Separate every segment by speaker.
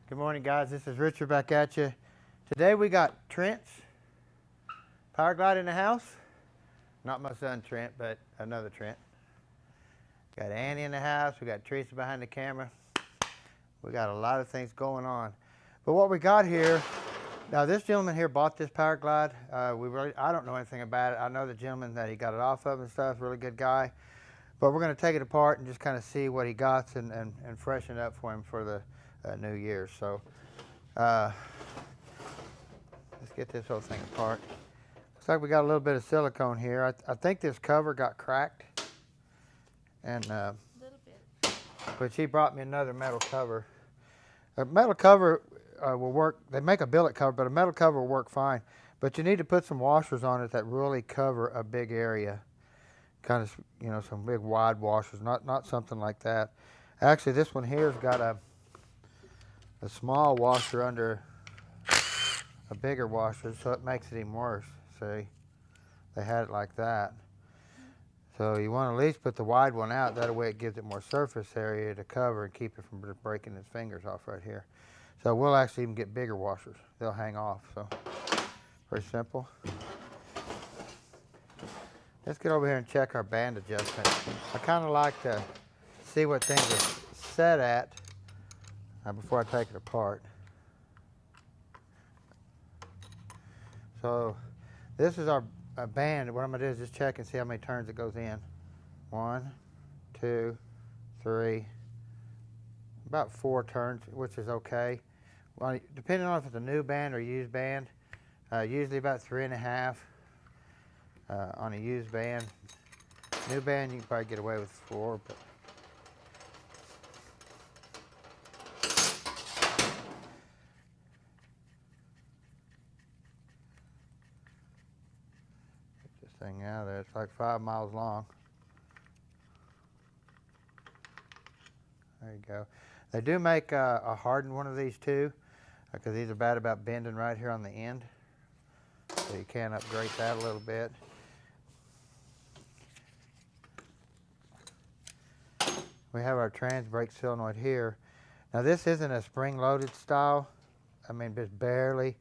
Speaker 1: Good morning, guys. This is Richard back at you. Today we got Trent's Powerglide in the house. Not my son Trent, but another Trent. Got Annie in the house. We got Teresa behind the camera. We got a lot of things going on. But what we got here, now this gentleman here bought this Powerglide. I don't know anything about it. I know the gentleman that he got it off of and stuff, really good guy. But we're going to take it apart and just kind of see what he got and freshen it up for him for the New Year. So let's get this whole thing apart. Looks like we got a little bit of silicone here. I think this cover got cracked, and
Speaker 2: A little bit.
Speaker 1: but she brought me another metal cover. A metal cover will work. They make a billet cover, but a metal cover will work fine. But you need to put some washers on it that really cover a big area. Kind of, you know, some big wide washers, not something like that. Actually, this one here's got a small washer under a bigger washer, so it makes it even worse. See, they had it like that. So you want to at least put the wide one out. That way it gives it more surface area to cover and keep it from breaking his fingers off right here. So we'll actually even get bigger washers. They'll hang off. So pretty simple. Let's get over here and check our band adjustment. I kind of like to see what things are set at before I take it apart. So this is our band. What I'm going to do is just check and see how many turns it goes in. 1, 2, 3, about 4 turns, which is okay. Well, depending on if it's a new band or used band, usually about 3.5 on a used band. New band, you can probably get away with 4, but thing out there. It's like 5 miles long. There you go. They do make a hardened one of these too, because these are bad about bending right here on the end. So you can upgrade that a little bit. We have our trans brake solenoid here. Now this isn't a spring-loaded style. I mean, just barely.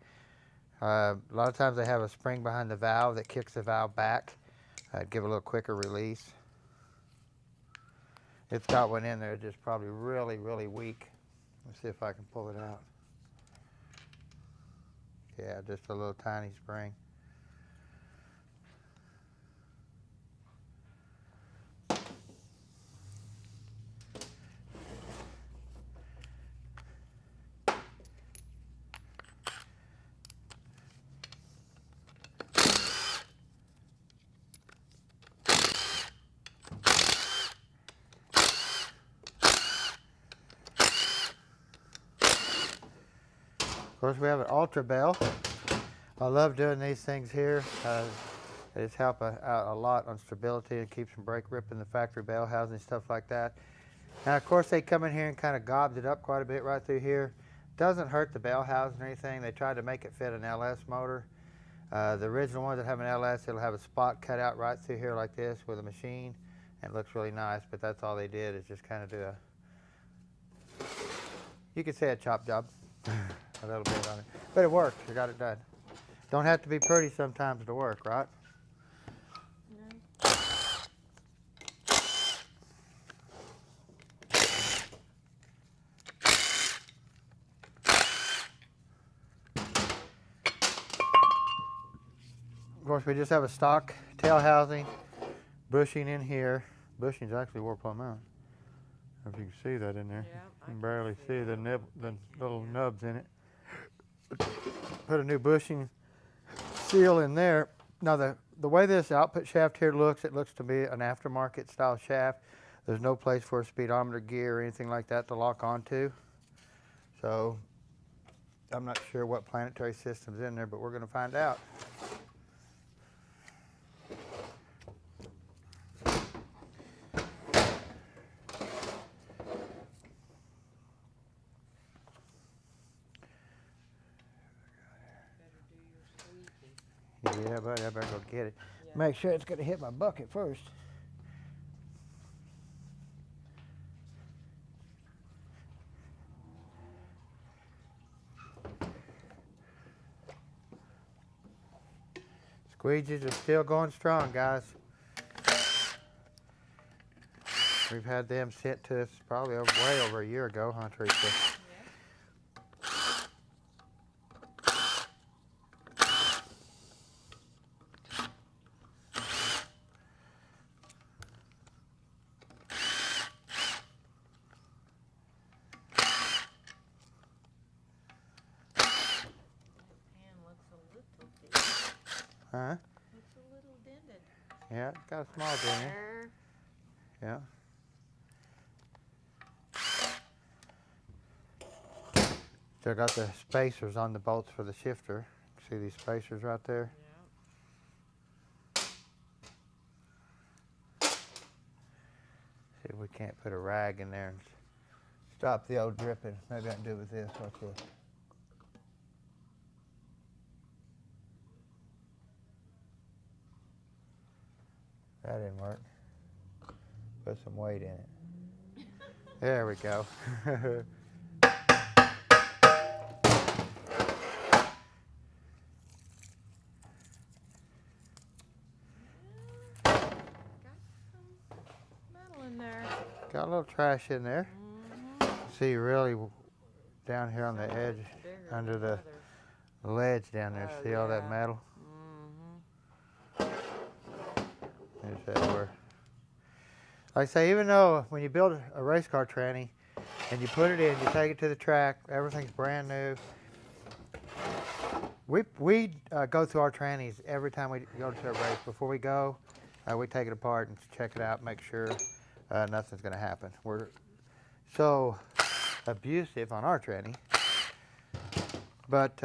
Speaker 1: A lot of times they have a spring behind the valve that kicks the valve back. Give a little quicker release. It's got one in there just probably really, really weak. Let's see if I can pull it out. Yeah, just a little tiny spring. Of course, we have an ultra bell. I love doing these things here. They just help out a lot on stability and keeps from brake ripping the factory bell housing, stuff like that. Now, of course, they come in here and kind of gobs it up quite a bit right through here. Doesn't hurt the bell housing or anything. They tried to make it fit an LS motor. The original ones that have an LS, it'll have a spot cut out right through here like this with a machine, and it looks really nice, but that's all they did is just kind of do a, you could say a chop job. A little bit on it, but it worked. You got it done. Don't have to be pretty sometimes to work, right?
Speaker 2: No.
Speaker 1: Of course, we just have a stock tail housing, bushing in here. Bushing's actually wore plumb out. If you can see that in there,
Speaker 2: Yeah,
Speaker 1: you can barely see the little nubs in it. Put a new bushing seal in there. Now the way this output shaft here looks, it looks to be an aftermarket style shaft. There's no place for a speedometer gear or anything like that to lock onto. So I'm not sure what Planetary system's in there, but we're going to find out. Yeah, buddy, I better go get it.
Speaker 2: Yeah.
Speaker 1: Make sure it's going to hit my bucket first. Squeegees are still going strong, guys. We've had them sent to us probably way over a year ago, huh, Teresa? Huh?
Speaker 2: It's a little dented.
Speaker 1: Yeah, it's got a small dent in it. Yeah. Still got the spacers on the bolts for the shifter. See these spacers right there? See if we can't put a rag in there and stop the old dripping. Maybe I can do it with this. Watch this. That didn't work. Put some weight in it. There we go. Got a little trash in there. See really down here on the edge, under the ledge down there. See all that metal? There's that where. Like I say, even though when you build a race car tranny and you put it in, you take it to the track, everything's brand new. We go through our trannies every time we go to a race. Before we go, we take it apart and check it out, make sure nothing's going to happen. We're so abusive on our tranny. But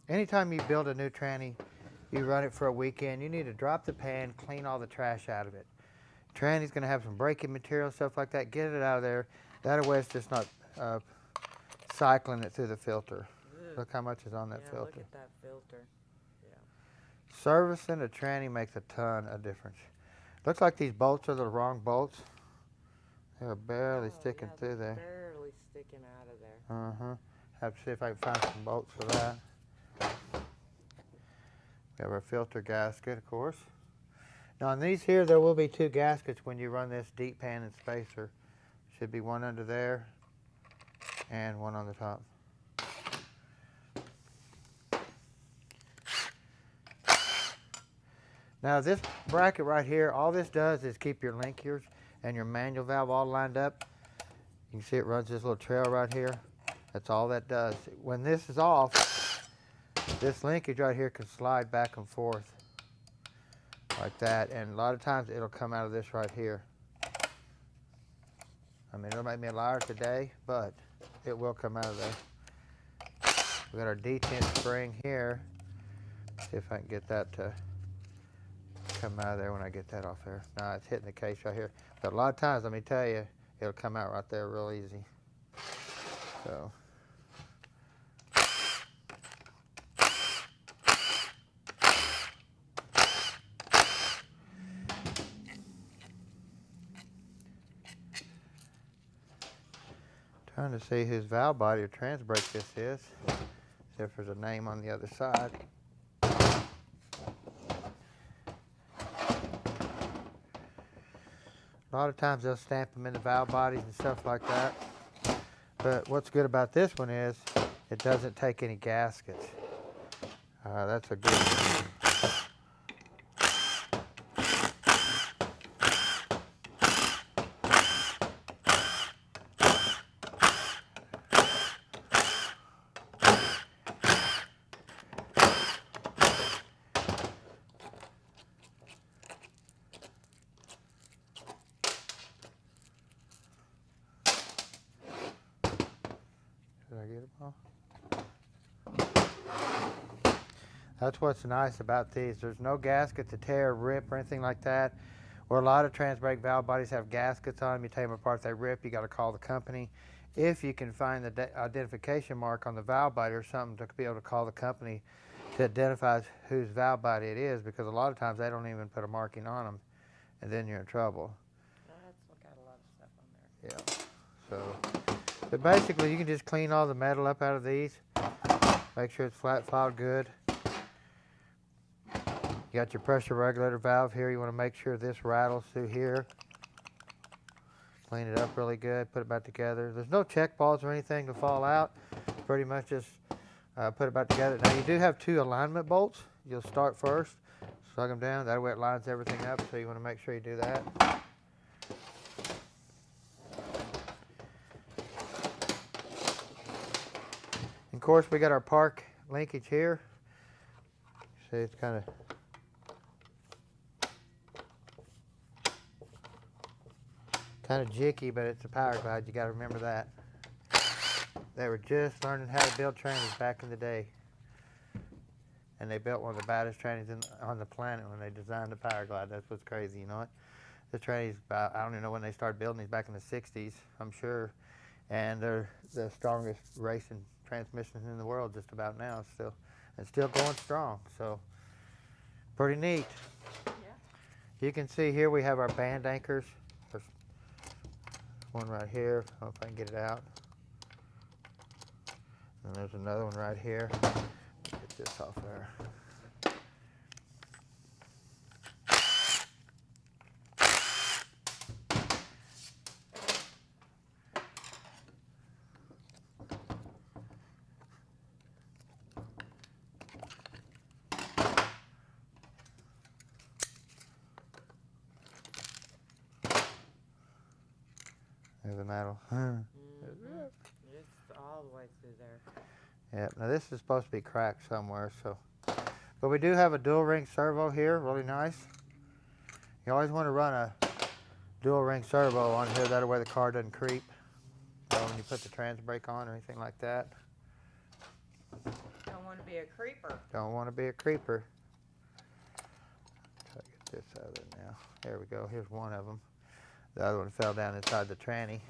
Speaker 1: anytime you build a new tranny, you run it for a weekend, you need to drop the pan, clean all the trash out of it. Tranny's going to have some braking material, stuff like that. Get it out of there. That way it's just not cycling it through the filter. Ugh. Look how much is on that filter.
Speaker 3: Look at that filter. Yeah.
Speaker 1: Servicing a tranny makes a ton of difference. Looks like these bolts are the wrong bolts. They're barely sticking through there.
Speaker 3: Barely sticking out of there.
Speaker 1: Uh-huh. Have to see if I can find some bolts for that. We have our filter gasket, of course. Now on these here, there will be 2 gaskets when you run this deep pan and spacer. Should be one under there and one on the top. Now this bracket right here, all this does is keep your link gears and your manual valve all lined up. You can see it runs this little trail right here. That's all that does. When this is off, this linkage right here can slide back and forth like that, and a lot of times it'll come out of this right here. I mean, it'll make me a liar today, but it will come out of there. We got our detent spring here. See if I can get that to come out of there when I get that off there. No, it's hitting the case right here. But a lot of times, let me tell you, it'll come out right there real easy. So. Trying to see whose valve body or trans brake this is. See if there's a name on the other side. A lot of times they'll stamp them in the valve bodies and stuff like that. But what's good about this one is it doesn't take any gaskets. That's a good one. Did I get it all? That's what's nice about these. There's no gasket to tear, rip, or anything like that. Where a lot of trans brake valve bodies have gaskets on them, you take them apart, they rip, you got to call the company. If you can find the identification mark on the valve body or something to be able to call the company to identify whose valve body it is, because a lot of times they don't even put a marking on them, and then you're in trouble.
Speaker 3: That's got a lot of stuff on there.
Speaker 1: Yeah. So, but basically you can just clean all the metal up out of these. Make sure it's flat filed good. You got your pressure regulator valve here. You want to make sure this rattles through here. Clean it up really good. Put it back together. There's no check balls or anything to fall out. Pretty much just put it back together. Now you do have 2 alignment bolts. You'll start first. Slug them down. That way it lines everything up. So you want to make sure you do that. Of course, we got our park linkage here. See, it's kind of jicky, but it's a Powerglide. You got to remember that. They were just learning how to build trannies back in the day, and they built one of the baddest trannies on the planet when they designed the Powerglide. That's what's crazy, you know what? The trannies, I don't even know when they started building these, back in the '60s, I'm sure, and they're the strongest racing transmissions in the world just about now, still, and still going strong. So pretty neat.
Speaker 2: Yeah.
Speaker 1: You can see here we have our band anchors. There's one right here. I don't know if I can get it out. And there's another one right here. Get this off there. There's a metal.
Speaker 3: It's all the way through there.
Speaker 1: Yeah, now this is supposed to be cracked somewhere, so. But we do have a dual ring servo here, really nice. You always want to run a dual ring servo on here, that way the car doesn't creep. When you put the trans brake on or anything like that.
Speaker 3: Don't want to be a creeper.
Speaker 1: Don't want to be a creeper. Try to get this out of there now. There we go, here's one of them. The other one fell down inside the tranny.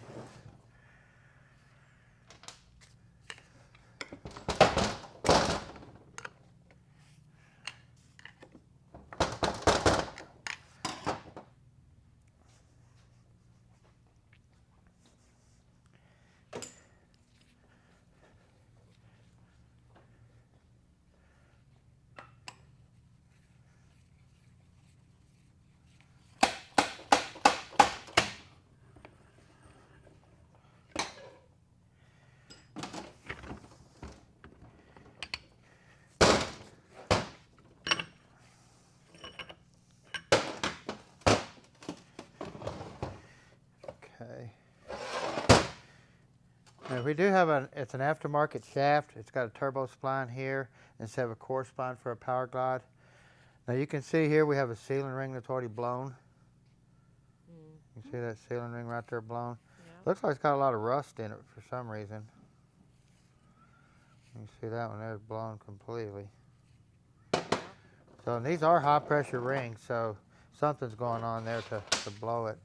Speaker 1: Okay. Now we do have it's an aftermarket shaft. It's got a turbo spline here instead of a core spline for a Powerglide. Now you can see here we have a sealing ring that's already blown. You can see that sealing ring right there blown.
Speaker 2: Yeah.
Speaker 1: Looks like it's got a lot of rust in it for some reason. You can see that one there is blown completely. So and these are high pressure rings, so something's going on there to blow it.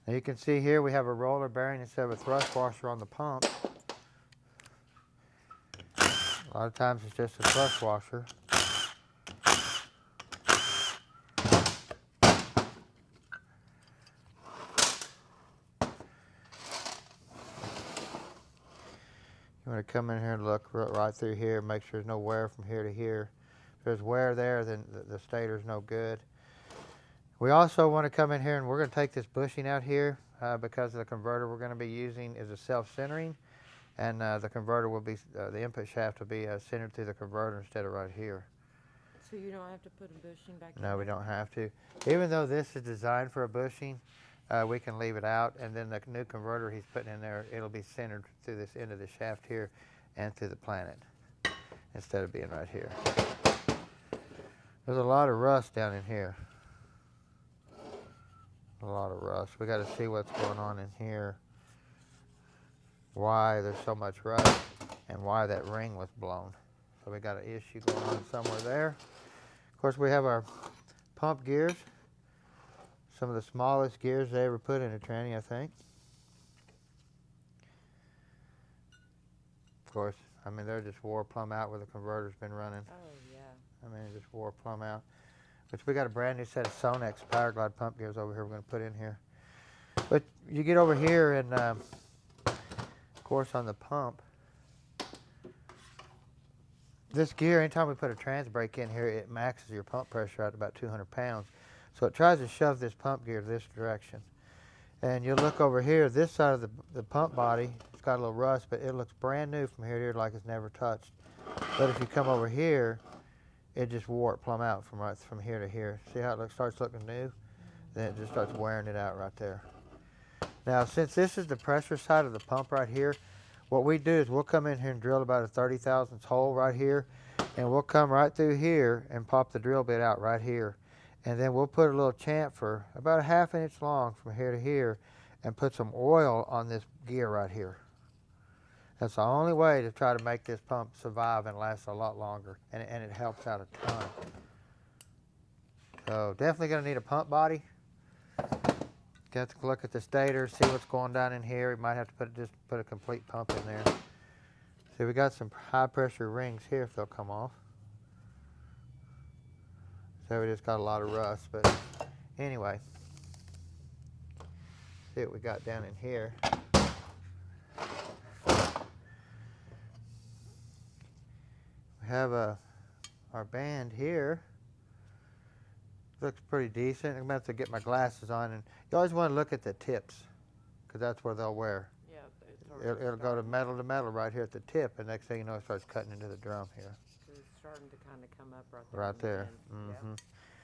Speaker 1: Now you can see here we have a roller bearing instead of a thrust washer on the pump. A lot of times it's just a thrust washer. You want to come in here and look right through here, make sure there's no wear from here to here. If there's wear there, then the stator's no good. We also want to come in here and we're going to take this bushing out here because the converter we're going to be using is a self-centering, and the converter will be, the input shaft will be centered through the converter instead of right here.
Speaker 2: So you don't have to put a bushing back in?
Speaker 1: No, we don't have to. Even though this is designed for a bushing, we can leave it out, and then the new converter he's putting in there, it'll be centered through this end of the shaft here and through the planet instead of being right here. There's a lot of rust down in here. A lot of rust. We got to see what's going on in here, why there's so much rust, and why that ring was blown. So we got an issue going on somewhere there. Of course, we have our pump gears. Some of the smallest gears they ever put in a tranny, I think. Of course, I mean, they're just wore plumb out where the converter's been running.
Speaker 3: Oh, yeah.
Speaker 1: I mean, it just wore plumb out. Which we got a brand new set of Sonex Powerglide pump gears over here we're going to put in here. But you get over here and, of course, on the pump, this gear, anytime we put a trans brake in here, it maxes your pump pressure out to about 200 pounds. So it tries to shove this pump gear this direction. And you'll look over here, this side of the pump body, it's got a little rust, but it looks brand new from here to here like it's never touched. But if you come over here, it just wore it plumb out from here to here. See how it starts looking new? Then it just starts wearing it out right there. Now, since this is the pressure side of the pump right here, what we do is we'll come in here and drill about a 30 thousandths hole right here, and we'll come right through here and pop the drill bit out right here. And then we'll put a little chamfer about a ½ inch long from here to here and put some oil on this gear right here. That's the only way to try to make this pump survive and last a lot longer, and it helps out a ton. So definitely going to need a pump body. Got to look at the stator, see what's going down in here. We might have to just put a complete pump in there. See, we got some high pressure rings here if they'll come off. So we just got a lot of rust, but anyway. See what we got down in here. We have our band here. Looks pretty decent. I'm going to have to get my glasses on, and you always want to look at the tips, because that's where they'll wear.
Speaker 2: Yeah,
Speaker 1: It'll go to metal right here at the tip, and next thing you know, it starts cutting into the drum here.
Speaker 2: It's starting to kind of come up right there.
Speaker 1: Right there.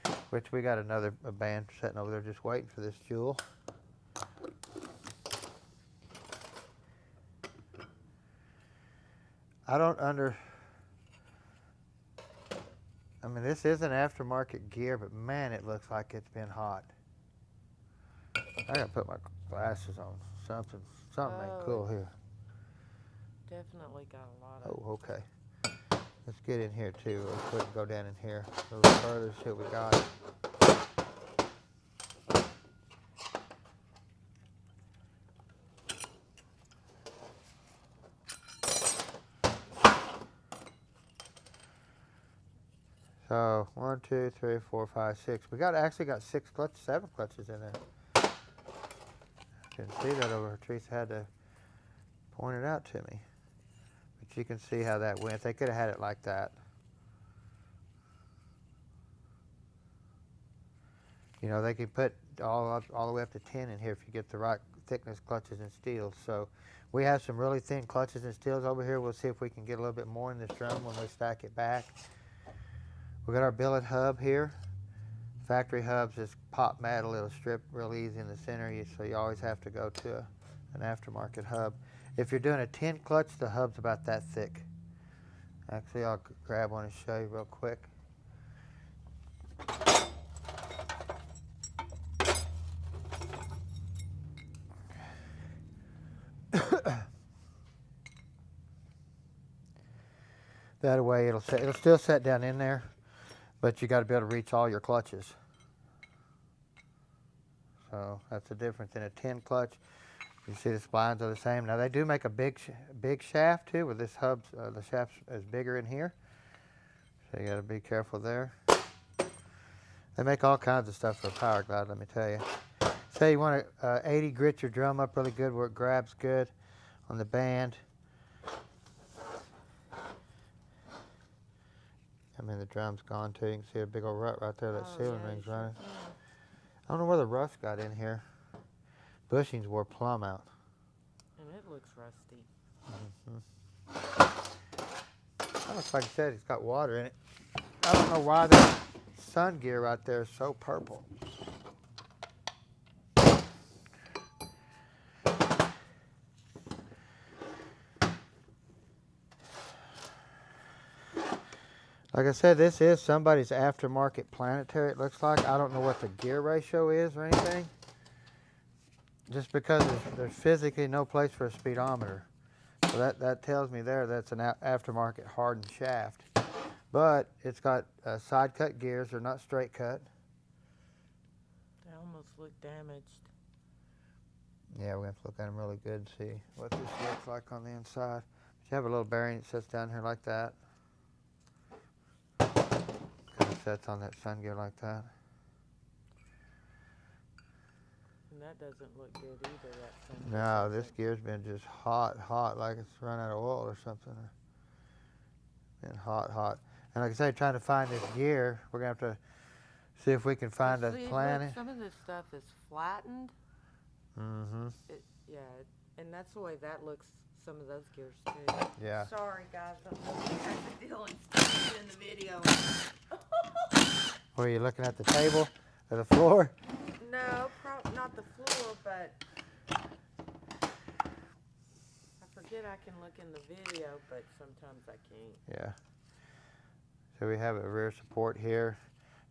Speaker 2: Yeah.
Speaker 1: Which we got another band sitting over there just waiting for this jewel. I mean, this is an aftermarket gear, but man, it looks like it's been hot. I gotta put my glasses on. Something ain't cool here.
Speaker 2: Definitely got a lot of.
Speaker 1: Oh, okay. Let's get in here too. Let's quick go down in here a little further, see what we got. So 1, 2, 3, 4, 5, 6. We actually got 7 clutches in there. Didn't see that over. Teresa had to point it out to me. But you can see how that went. They could have had it like that. You know, they can put all the way up to 10 in here if you get the right thickness clutches and steels. So we have some really thin clutches and steels over here. We'll see if we can get a little bit more in this drum when we stack it back. We got our billet hub here. Factory hubs is pop metal. It'll strip real easy in the center, so you always have to go to an aftermarket hub. If you're doing a 10 clutch, the hub's about that thick. Actually, I'll grab one and show you real quick. That way it'll still set down in there, but you got to be able to reach all your clutches. So that's the difference in a 10 clutch. You see the splines are the same. Now they do make a big shaft too, with this hub, the shaft is bigger in here. So you got to be careful there. They make all kinds of stuff for a Powerglide, let me tell you. Say you want to 80 grit your drum up really good where it grabs good on the band. I mean, the drum's gone too. You can see a big old rut right there. That sealing ring's running. I don't know where the rust got in here. Bushings wore plumb out.
Speaker 2: And it looks rusty.
Speaker 1: Looks like I said, it's got water in it. I don't know why that sun gear right there is so purple. Like I said, this is somebody's aftermarket Planetary, it looks like. I don't know what the gear ratio is or anything. Just because there's physically no place for a speedometer. So that tells me there that's an aftermarket hardened shaft. But it's got side cut gears, they're not straight cut.
Speaker 2: They almost look damaged.
Speaker 1: Yeah, we're going to have to look at them really good and see what this looks like on the inside. But you have a little bearing that sits down here like that. Kind of sets on that sun gear like that.
Speaker 2: And that doesn't look good either, that sun.
Speaker 1: No, this gear's been just hot, like it's run out of oil or something. And hot. And like I say, trying to find this gear, we're gonna have to see if we can find a
Speaker 2: See, look,
Speaker 1: planet.
Speaker 2: some of this stuff is flattened.
Speaker 1: Mm-hmm.
Speaker 2: Yeah, and that's the way that looks. Some of those gears too.
Speaker 1: Yeah.
Speaker 3: Sorry, guys, but you guys are dealing stuff in the video.
Speaker 1: Were you looking at the table or the floor?
Speaker 2: No, not the floor, but I forget I can look in the video, but sometimes I can't.
Speaker 1: Yeah. So we have a rear support here.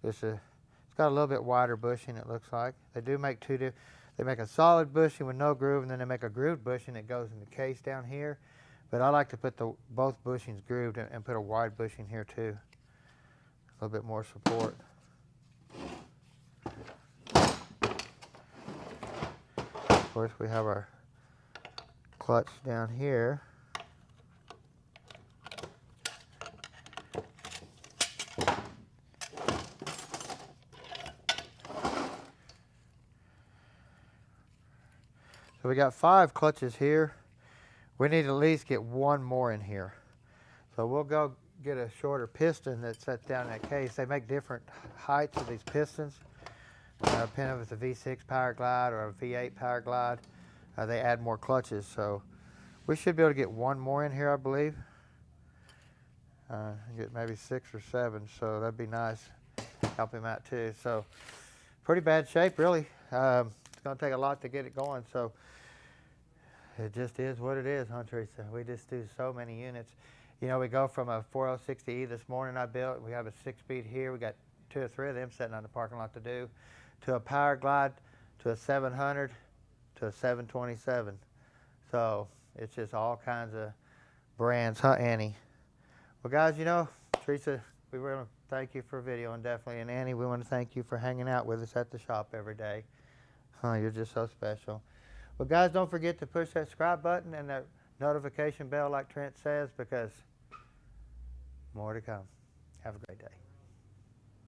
Speaker 1: It's got a little bit wider bushing, it looks like. They do make they make a solid bushing with no groove, and then they make a grooved bushing that goes in the case down here. But I like to put both bushings grooved and put a wide bushing here too. A little bit more support. Of course, we have our clutch down here. So we got 5 clutches here. We need to at least get 1 more in here. So we'll go get a shorter piston that's set down in that case. They make different heights of these pistons. Depending if it's a V6 Powerglide or a V8 Powerglide, they add more clutches. So we should be able to get 1 more in here, I believe. Get maybe 6 or 7, so that'd be nice. Help him out too. So pretty bad shape, really. It's gonna take a lot to get it going, so it just is what it is, huh, Teresa? We just do so many units. You know, we go from a 4060E this morning I built. We have a 6-speed here. We got 2 or 3 of them sitting on the parking lot to do. To a Powerglide, to a 700, to a 727. So it's just all kinds of brands, huh, Annie? Well, guys, you know, Teresa, we want to thank you for videoing, definitely. And Annie, we want to thank you for hanging out with us at the shop every day. Huh, you're just so special. Well, guys, don't forget to push that subscribe button and that notification bell like Trent says, because more to come. Have a great day.